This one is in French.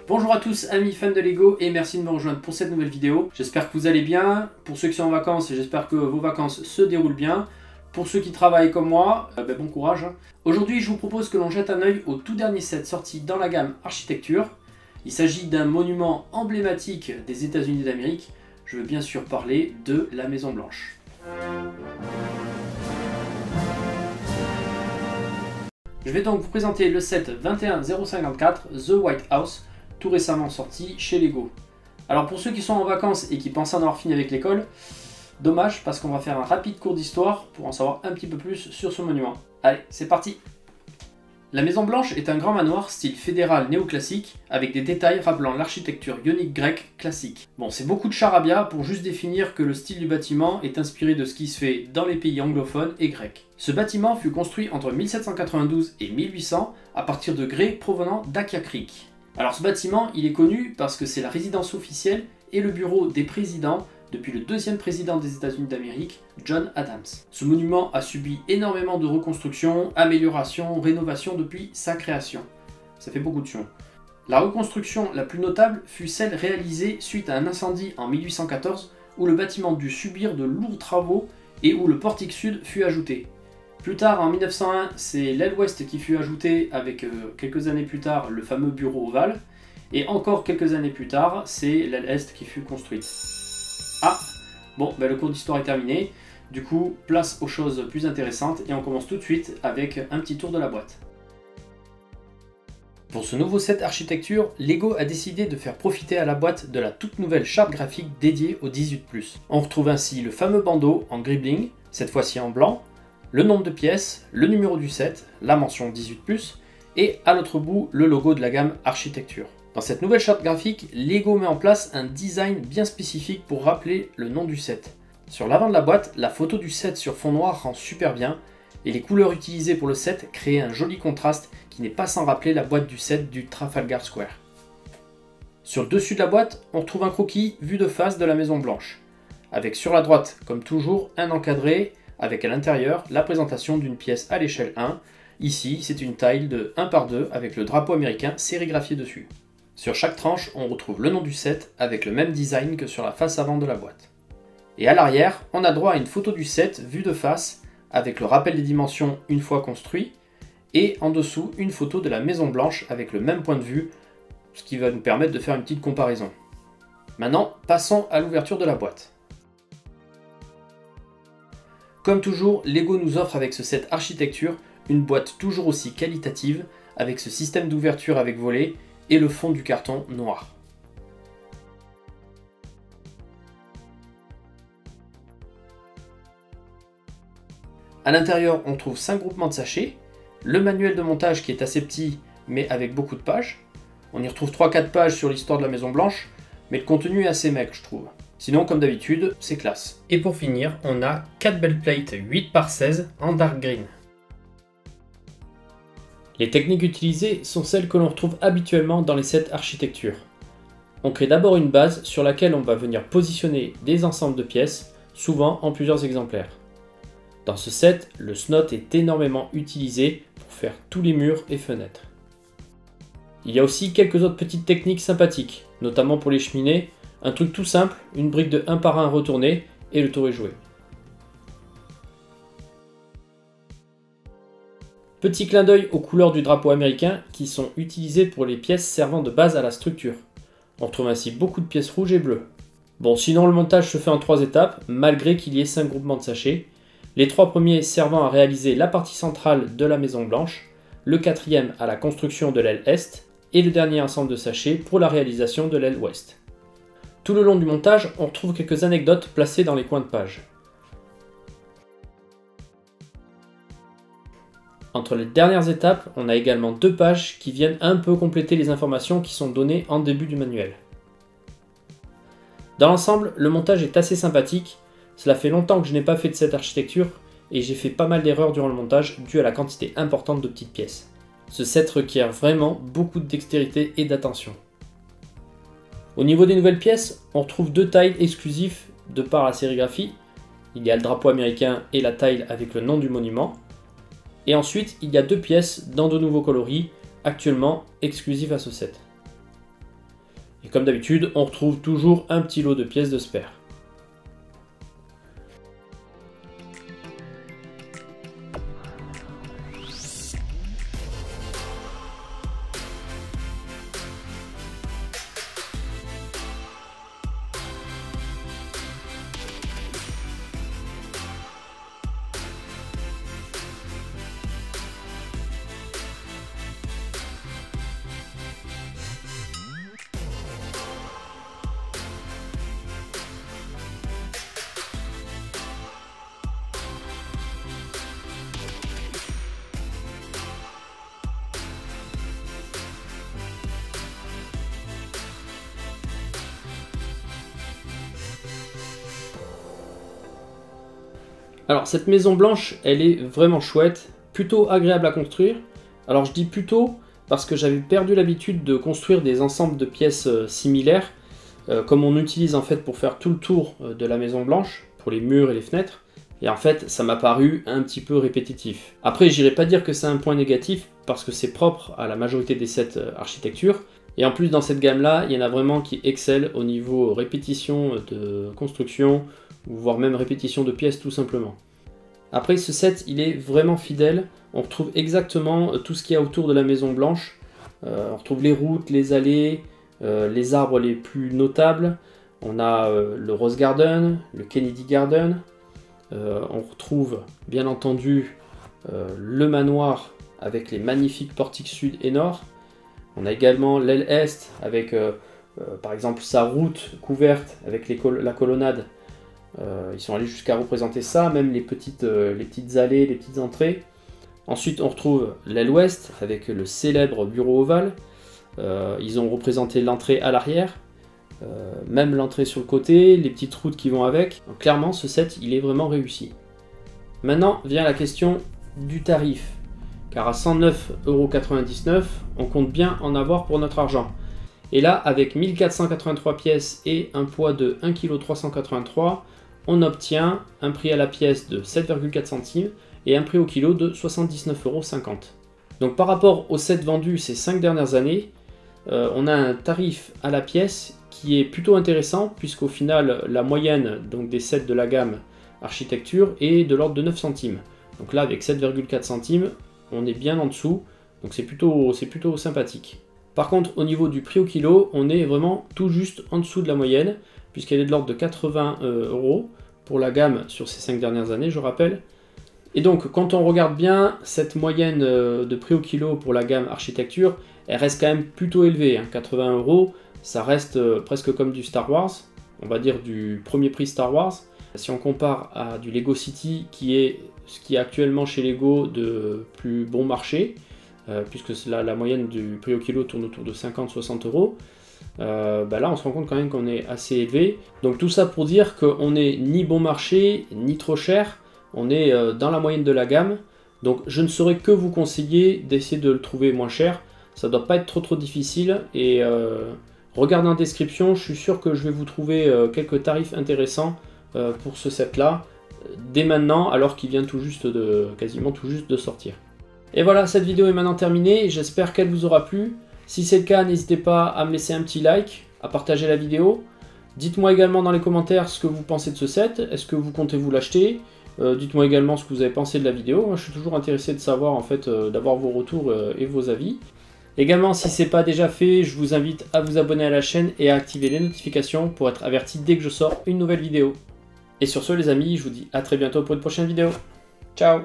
Bonjour à tous amis fans de Lego et merci de me rejoindre pour cette nouvelle vidéo. J'espère que vous allez bien. Pour ceux qui sont en vacances, j'espère que vos vacances se déroulent bien. Pour ceux qui travaillent comme moi, bon courage. Aujourd'hui je vous propose que l'on jette un œil au tout dernier set sorti dans la gamme Architecture. Il s'agit d'un monument emblématique des États-Unis d'Amérique. Je veux bien sûr parler de la Maison Blanche. Je vais donc vous présenter le set 21054 The White House, tout récemment sorti chez Lego. Alors pour ceux qui sont en vacances et qui pensent en avoir fini avec l'école, dommage parce qu'on va faire un rapide cours d'histoire pour en savoir un petit peu plus sur ce monument. Allez, c'est parti! La Maison Blanche est un grand manoir style fédéral néoclassique avec des détails rappelant l'architecture ionique grecque classique. Bon, c'est beaucoup de charabia pour juste définir que le style du bâtiment est inspiré de ce qui se fait dans les pays anglophones et grecs. Ce bâtiment fut construit entre 1792 et 1800 à partir de grès provenant d'Akia Creek. Alors ce bâtiment, il est connu parce que c'est la résidence officielle et le bureau des présidents depuis le deuxième président des États-Unis d'Amérique, John Adams. Ce monument a subi énormément de reconstructions, améliorations, rénovations depuis sa création. Ça fait beaucoup de choses. La reconstruction la plus notable fut celle réalisée suite à un incendie en 1814 où le bâtiment dut subir de lourds travaux et où le portique sud fut ajouté. Plus tard, en 1901, c'est l'aile ouest qui fut ajoutée avec quelques années plus tard le fameux bureau ovale. Et encore quelques années plus tard, c'est l'aile est qui fut construite. Ah, bon, le cours d'histoire est terminé. Du coup, place aux choses plus intéressantes et on commence tout de suite avec un petit tour de la boîte. Pour ce nouveau set architecture, Lego a décidé de faire profiter à la boîte de la toute nouvelle charte graphique dédiée au 18+. On retrouve ainsi le fameux bandeau en gris bling, cette fois-ci en blanc, le nombre de pièces, le numéro du set, la mention 18+, et à l'autre bout, le logo de la gamme architecture. Dans cette nouvelle charte graphique, Lego met en place un design bien spécifique pour rappeler le nom du set. Sur l'avant de la boîte, la photo du set sur fond noir rend super bien, et les couleurs utilisées pour le set créent un joli contraste qui n'est pas sans rappeler la boîte du set du Trafalgar Square. Sur le dessus de la boîte, on retrouve un croquis vu de face de la Maison Blanche, avec sur la droite, comme toujours, un encadré, avec à l'intérieur la présentation d'une pièce à l'échelle 1. Ici, c'est une taille de 1 par 2 avec le drapeau américain sérigraphié dessus. Sur chaque tranche, on retrouve le nom du set avec le même design que sur la face avant de la boîte. Et à l'arrière, on a droit à une photo du set vue de face avec le rappel des dimensions une fois construit et en dessous une photo de la Maison Blanche avec le même point de vue, ce qui va nous permettre de faire une petite comparaison. Maintenant, passons à l'ouverture de la boîte. Comme toujours, Lego nous offre avec ce set architecture une boîte toujours aussi qualitative avec ce système d'ouverture avec volet et le fond du carton noir. À l'intérieur, on trouve 5 groupements de sachets, le manuel de montage qui est assez petit mais avec beaucoup de pages. On y retrouve 3-4 pages sur l'histoire de la Maison Blanche, mais le contenu est assez maigre je trouve. Sinon, comme d'habitude, c'est classe. Et pour finir, on a 4 belles plates 8 par 16 en dark green. Les techniques utilisées sont celles que l'on retrouve habituellement dans les sets architecture. On crée d'abord une base sur laquelle on va venir positionner des ensembles de pièces, souvent en plusieurs exemplaires. Dans ce set, le SNOT est énormément utilisé pour faire tous les murs et fenêtres. Il y a aussi quelques autres petites techniques sympathiques, notamment pour les cheminées, un truc tout simple, une brique de 1 par 1 retournée et le tour est joué. Petit clin d'œil aux couleurs du drapeau américain qui sont utilisées pour les pièces servant de base à la structure. On retrouve ainsi beaucoup de pièces rouges et bleues. Bon, sinon le montage se fait en 3 étapes, malgré qu'il y ait 5 groupements de sachets. Les 3 premiers servant à réaliser la partie centrale de la Maison Blanche, le 4e à la construction de l'aile Est, et le dernier ensemble de sachets pour la réalisation de l'aile Ouest. Tout le long du montage, on retrouve quelques anecdotes placées dans les coins de page. Entre les dernières étapes, on a également 2 pages qui viennent un peu compléter les informations qui sont données en début du manuel. Dans l'ensemble, le montage est assez sympathique. Cela fait longtemps que je n'ai pas fait de cette architecture et j'ai fait pas mal d'erreurs durant le montage dû à la quantité importante de petites pièces. Ce set requiert vraiment beaucoup de dextérité et d'attention. Au niveau des nouvelles pièces, on retrouve 2 tiles exclusives de par la sérigraphie. Il y a le drapeau américain et la tile avec le nom du monument. Et ensuite, il y a 2 pièces dans de nouveaux coloris, actuellement exclusives à ce set. Et comme d'habitude, on retrouve toujours un petit lot de pièces de spare. Alors cette maison blanche, elle est vraiment chouette, plutôt agréable à construire. Alors je dis plutôt parce que j'avais perdu l'habitude de construire des ensembles de pièces similaires, comme on utilise en fait pour faire tout le tour de la maison blanche, pour les murs et les fenêtres. Et en fait, ça m'a paru un petit peu répétitif. Après, j'irai pas dire que c'est un point négatif, parce que c'est propre à la majorité des sets architecture. Et en plus, dans cette gamme-là, il y en a vraiment qui excellent au niveau répétition de construction, ou voire même répétition de pièces tout simplement. Après, ce set, il est vraiment fidèle. On retrouve exactement tout ce qu'il y a autour de la Maison Blanche. On retrouve les routes, les allées, les arbres les plus notables. On a le Rose Garden, le Kennedy Garden. On retrouve bien entendu le manoir avec les magnifiques portiques sud et nord. On a également l'aile est avec par exemple sa route couverte avec la colonnade. Ils sont allés jusqu'à représenter ça, même les petites allées, les petites entrées. Ensuite on retrouve l'aile ouest avec le célèbre bureau ovale. Ils ont représenté l'entrée à l'arrière, même l'entrée sur le côté, les petites routes qui vont avec. Donc, clairement ce set il est vraiment réussi. Maintenant vient la question du tarif, car à 109,99 € on compte bien en avoir pour notre argent. Et là avec 1483 pièces et un poids de 1,383 kg, on obtient un prix à la pièce de 7,4 centimes et un prix au kilo de 79,50 €. Donc par rapport aux sets vendus ces 5 dernières années, on a un tarif à la pièce qui est plutôt intéressant, puisqu'au final la moyenne donc, des sets de la gamme architecture est de l'ordre de 9 centimes. Donc là avec 7,4 centimes, on est bien en dessous, donc c'est plutôt sympathique. Par contre au niveau du prix au kilo, on est vraiment tout juste en dessous de la moyenne, puisqu'elle est de l'ordre de 80 € pour la gamme sur ces 5 dernières années, je rappelle. Et donc, quand on regarde bien, cette moyenne de prix au kilo pour la gamme architecture, elle reste quand même plutôt élevée. 80 €, ça reste presque comme du Star Wars, on va dire du premier prix Star Wars. Si on compare à du Lego City, qui est ce qui est actuellement chez Lego de plus bon marché, puisque la moyenne du prix au kilo tourne autour de 50-60 €, là on se rend compte quand même qu'on est assez élevé. Donc tout ça pour dire qu'on n'est ni bon marché ni trop cher, on est dans la moyenne de la gamme. Donc je ne saurais que vous conseiller d'essayer de le trouver moins cher, ça ne doit pas être trop difficile. Et regardez en description, je suis sûr que je vais vous trouver quelques tarifs intéressants pour ce set là dès maintenant, alors qu'il vient quasiment tout juste de sortir. Et voilà, cette vidéo est maintenant terminée, j'espère qu'elle vous aura plu. Si c'est le cas, n'hésitez pas à me laisser un petit like, à partager la vidéo. Dites-moi également dans les commentaires ce que vous pensez de ce set, est-ce que vous comptez vous l'acheter. Dites-moi également ce que vous avez pensé de la vidéo, moi je suis toujours intéressé de savoir en fait, d'avoir vos retours et vos avis. Également, si ce n'est pas déjà fait, je vous invite à vous abonner à la chaîne et à activer les notifications pour être averti dès que je sors une nouvelle vidéo. Et sur ce les amis, je vous dis à très bientôt pour une prochaine vidéo. Ciao!